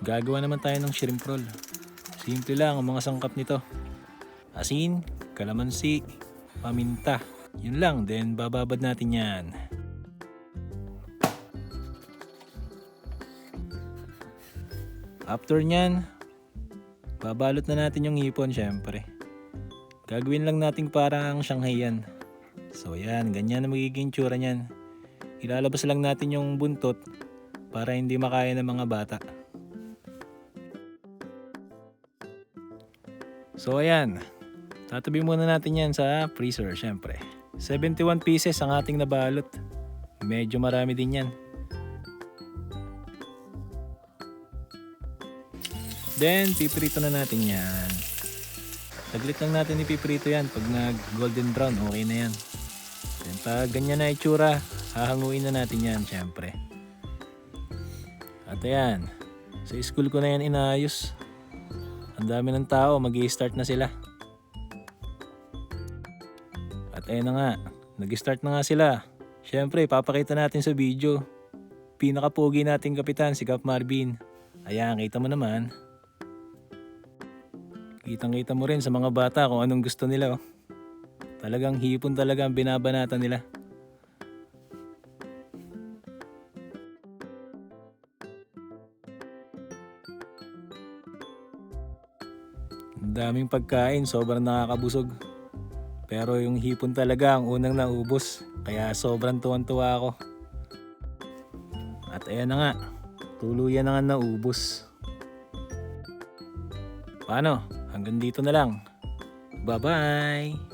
Gagawa naman tayo ng shrimp roll. Simple lang ang mga sangkap nito. Asin, kalamansi, paminta. Yun lang, then bababad natin yan. After nyan, babalot na natin yung hipon syempre. Gagawin lang natin parang Shanghai yan. So yan, ganyan na magiging tsura nyan. Ilalabas lang natin yung buntot para hindi makaya ng mga bata. So ayan, tatabi muna natin yan sa freezer syempre. 71 pieces ang ating nabalot. Medyo marami din yan. Then piprito na natin yan. Saglit lang natin ipiprito yan. Pag nag golden brown, okay na yan. Then pag ganyan na itsura, hahanguin na natin yan syempre. At ayan, sa school ko na yan inayos. Ang dami ng tao, mag-i-start na sila. At ayun na nga, nag-start na nga sila. Syempre, papakita natin sa video. Pinakapogi nating kapitan, si Cap Marvin. Ayan, kita mo naman. Kitang-kita mo rin sa mga bata kung anong gusto nila. Oh. Talagang hipon talaga ang binabanatan nila. Ang daming pagkain, sobrang nakakabusog. Pero yung hipon talaga ang unang naubos. Kaya sobrang tuwan-tuwa ako. At ayan na nga, tuluyan na nga naubos. Paano? Hanggang dito na lang. Bye-bye!